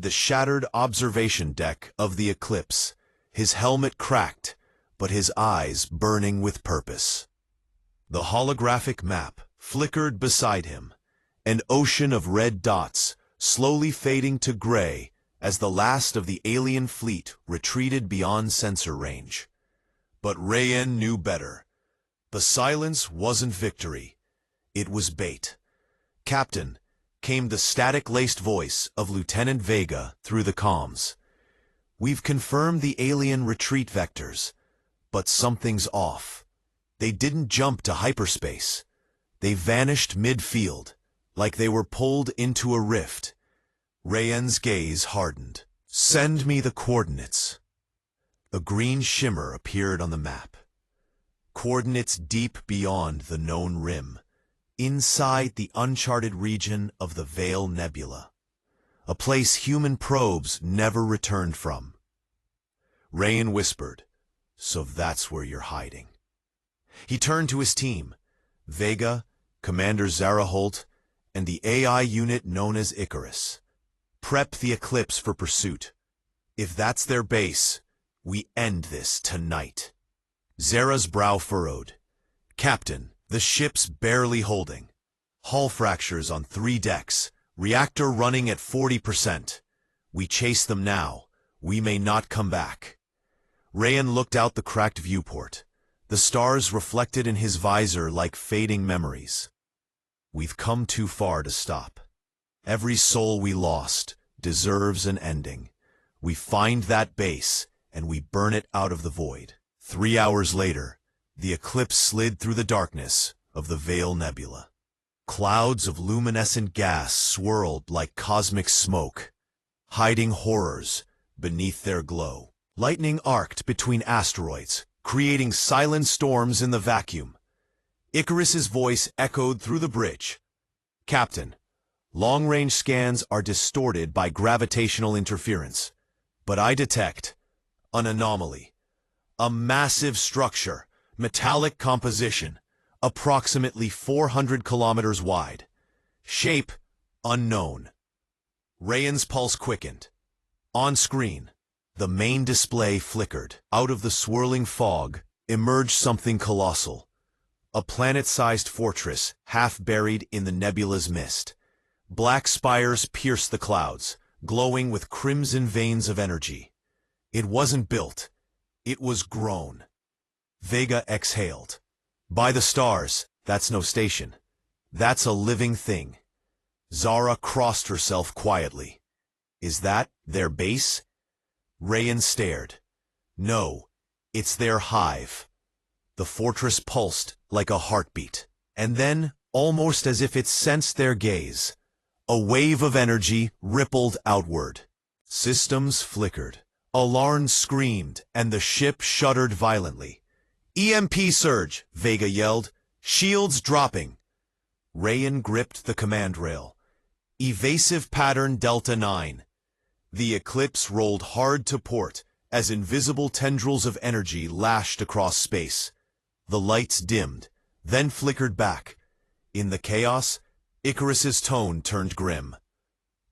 The shattered observation deck of the Eclipse, his helmet cracked, but his eyes burning with purpose. The holographic map flickered beside him, an ocean of red dots slowly fading to gray as the last of the alien fleet retreated beyond sensor range. But Rayen knew better. The silence wasn't victory. It was bait. "Captain," came the static-laced voice of Lieutenant Vega through the comms. "We've confirmed the alien retreat vectors, but something's off. They didn't jump to hyperspace. They vanished mid-field, like they were pulled into a rift." Rayen's gaze hardened. "Send me the coordinates." A green shimmer appeared on the map. Coordinates deep beyond the known rim, inside the uncharted region of the Veil Nebula, a place human probes never returned from. Rayen whispered, "So that's where you're hiding." He turned to his team, Vega, Commander Zaraholt, and the AI unit known as Icarus. "Prep the Eclipse for pursuit. If that's their base, we end this tonight." Zara's brow furrowed. "Captain, the ship's barely holding. Hull fractures on 3 decks, reactor running at 40%. We chase them now. We may not come back." Rayen looked out the cracked viewport, the stars reflected in his visor like fading memories. "We've come too far to stop. Every soul we lost deserves an ending. We find that base, and we burn it out of the void." 3 hours later, the Eclipse slid through the darkness of the Veil Nebula. Clouds of luminescent gas swirled like cosmic smoke, hiding horrors beneath their glow. Lightning arced between asteroids, creating silent storms in the vacuum. Icarus's voice echoed through the bridge. "Captain, long-range scans are distorted by gravitational interference, but I detect an anomaly. A massive structure, metallic composition, approximately 400 kilometers wide. Shape unknown." Rayen's pulse quickened. On screen, the main display flickered. Out of the swirling fog emerged something colossal. A planet-sized fortress half buried in the nebula's mist. Black spires pierced the clouds, glowing with crimson veins of energy. It wasn't built. It was grown. Vega exhaled. "By the stars, that's no station. That's a living thing." Zara crossed herself quietly. "Is that their base?" Rayen stared. "No, it's their hive." The fortress pulsed like a heartbeat, and then, almost as if it sensed their gaze, a wave of energy rippled outward. Systems flickered. Alarms screamed, and the ship shuddered violently. "EMP surge!" Vega yelled. "Shields dropping!" Rayen gripped the command rail. "Evasive pattern Delta 9. The Eclipse rolled hard to port as invisible tendrils of energy lashed across space. The lights dimmed, then flickered back. In the chaos, Icarus's tone turned grim.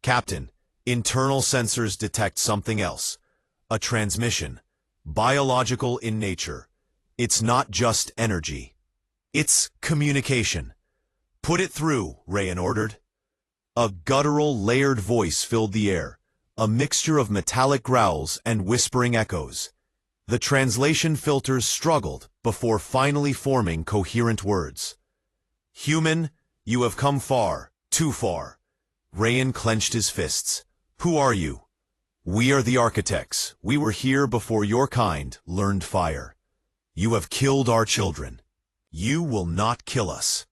"Captain, internal sensors detect something else. A transmission, biological in nature. It's not just energy. It's communication." "Put it through," Rayen ordered. A guttural, layered voice filled the air, a mixture of metallic growls and whispering echoes. The translation filters struggled before finally forming coherent words. "Human, you have come far, too far." Rayen clenched his fists. "Who are you?" "We are the architects. We were here before your kind learned fire. You have killed our children. You will not kill us."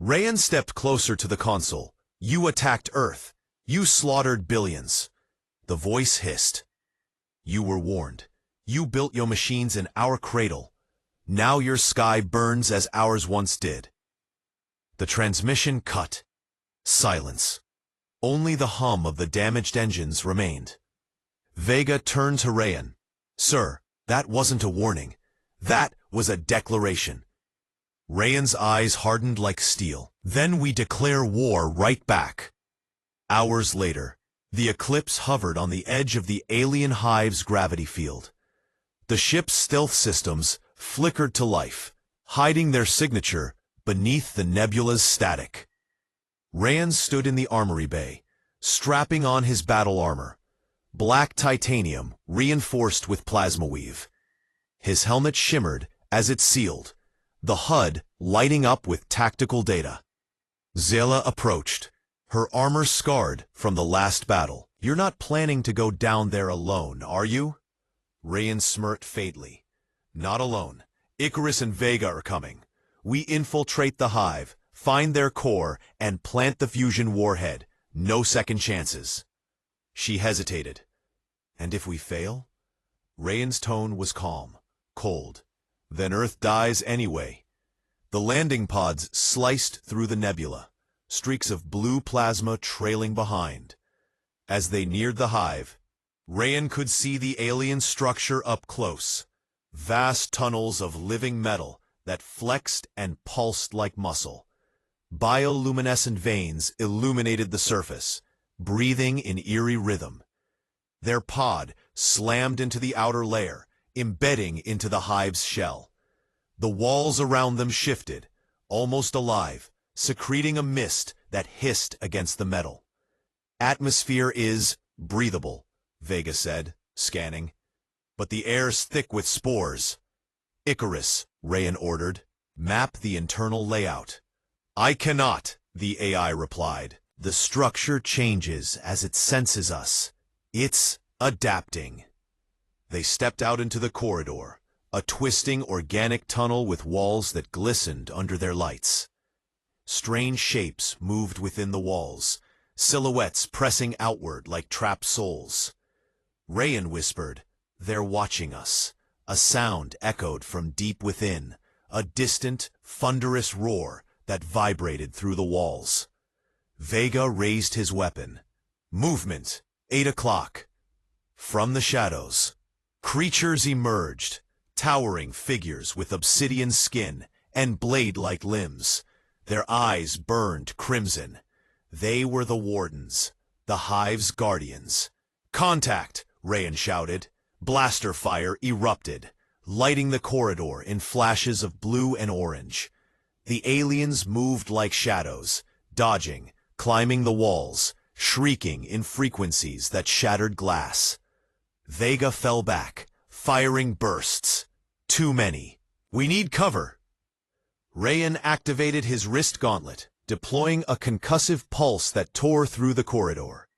Rayen stepped closer to the console. "You attacked Earth. You slaughtered billions." The voice hissed. "You were warned. You built your machines in our cradle. Now your sky burns as ours once did." The transmission cut. Silence. Only the hum of the damaged engines remained. Vega turned to Rayen. "Sir, that wasn't a warning. That was a declaration." Rayen's eyes hardened like steel. "Then we declare war right back." Hours later, The Eclipse hovered on the edge of the alien hive's gravity field. The ship's stealth systems flickered to life, hiding their signature beneath the nebula's static. Rayen stood in the armory bay, strapping on his battle armor, black titanium reinforced with plasma weave. His helmet shimmered as it sealed, the HUD lighting up with tactical data. Zela approached, her armor scarred from the last battle. "You're not planning to go down there alone, are you?" Rayen smirked faintly. "Not alone. Icarus and Vega are coming. We infiltrate the hive, find their core, and plant the fusion warhead. No second chances." She hesitated. "And if we fail?" Rayen's tone was calm, cold. "Then Earth dies anyway." The landing pods sliced through the nebula, streaks of blue plasma trailing behind. As they neared the hive, Rayen could see the alien structure up close. Vast tunnels of living metal that flexed and pulsed like muscle. Bioluminescent veins illuminated the surface, breathing in eerie rhythm. Their pod slammed into the outer layer, embedding into the hive's shell. The walls around them shifted, almost alive, secreting a mist that hissed against the metal. "Atmosphere is breathable," Vega said, scanning. "But the air's thick with spores." "Icarus," Rayen ordered, "map the internal layout." "I cannot," the AI replied. "The structure changes as it senses us. It's adapting." They stepped out into the corridor, a twisting organic tunnel with walls that glistened under their lights. Strange shapes moved within the walls, silhouettes pressing outward like trapped souls. Rayen whispered, "They're watching us." A sound echoed from deep within, a distant, thunderous roar that vibrated through the walls. Vega raised his weapon. Movement, 8 o'clock. From the shadows, creatures emerged, towering figures with obsidian skin and blade-like limbs. Their eyes burned crimson. They were the Wardens, the hive's guardians. "Contact!" Rayen shouted. Blaster fire erupted, lighting the corridor in flashes of blue and orange. The aliens moved like shadows, dodging, climbing the walls, shrieking in frequencies that shattered glass. Vega fell back, firing bursts. Too many. "We need cover." Rayen activated his wrist gauntlet, deploying a concussive pulse that tore through the corridor.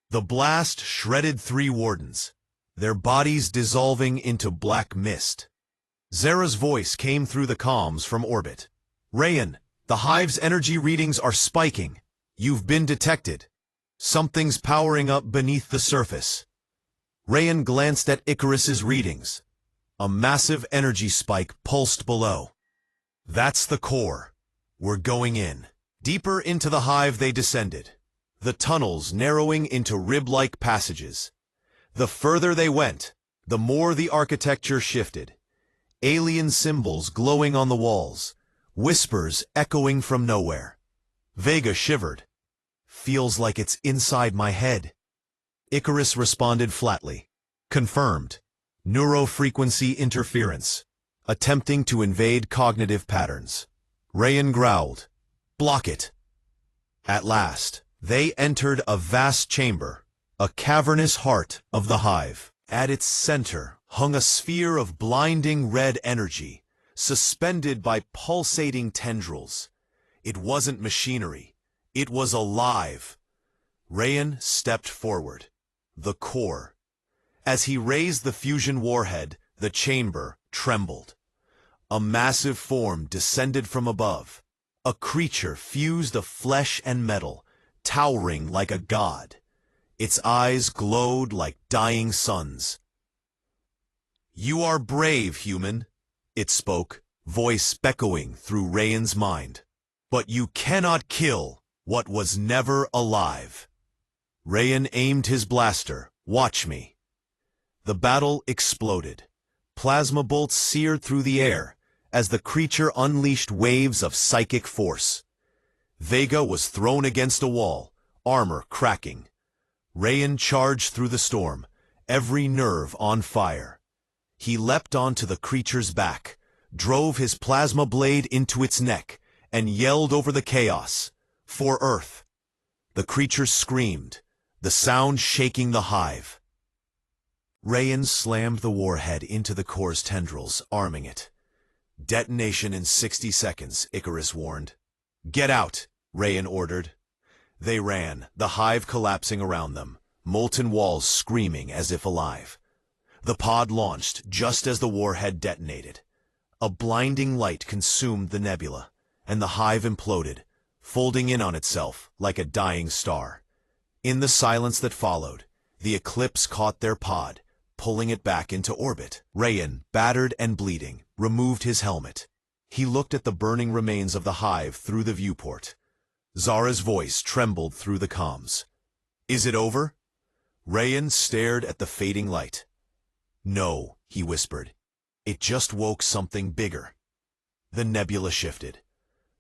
The blast shredded 3 Wardens, their bodies dissolving into black mist. Zera's voice came through the comms from orbit. "Rayen, the hive's energy readings are spiking. You've been detected. Something's powering up beneath the surface." Rayen glanced at Icarus's readings. A massive energy spike pulsed below. "That's the core. We're going in." Deeper into the hive they descended, the tunnels narrowing into rib-like passages. The further they went, the more the architecture shifted. Alien symbols glowing on the walls, whispers echoing from nowhere. Vega shivered. "Feels like it's inside my head." Icarus responded flatly. "Confirmed. Neurofrequency interference. Attempting to invade cognitive patterns." Rayen growled. "Block it." At last, they entered a vast chamber, a cavernous heart of the hive. At its center hung a sphere of blinding red energy, suspended by pulsating tendrils. It wasn't machinery. It was alive. Rayen stepped forward. The core. As he raised the fusion warhead, the chamber trembled. A massive form descended from above. A creature fused of flesh and metal, towering like a god. Its eyes glowed like dying suns. "You are brave, human," it spoke, voice echoing through Rayen's mind. "But you cannot kill what was never alive." Rayen aimed his blaster. "Watch me." The battle exploded. Plasma bolts seared through the air as the creature unleashed waves of psychic force. Vega was thrown against a wall, armor cracking. Rayen charged through the storm, every nerve on fire. He leapt onto the creature's back, drove his plasma blade into its neck, and yelled over the chaos, "For Earth!" The creature screamed, the sound shaking the hive. Rayen slammed the warhead into the core's tendrils, arming it. "Detonation in 60 seconds, Icarus warned. "Get out," Rayen ordered. They ran, the hive collapsing around them, molten walls screaming as if alive. The pod launched just as the warhead detonated. A blinding light consumed the nebula, and the hive imploded, folding in on itself like a dying star. In the silence that followed, the eclipse caught their pod, pulling it back into orbit. Rayen, battered and bleeding, removed his helmet. He looked at the burning remains of the hive through the viewport. Zara's voice trembled through the comms. "Is it over?" Rayen stared at the fading light. "No," he whispered. "It just woke something bigger." The nebula shifted.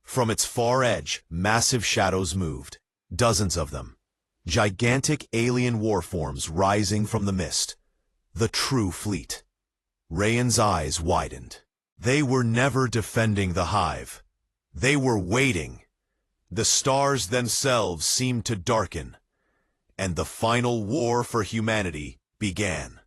From its far edge, massive shadows moved, dozens of them. Gigantic alien warforms rising from the mist. The true fleet. Rayen's eyes widened. They were never defending the hive. They were waiting. The stars themselves seemed to darken, and the final war for humanity began.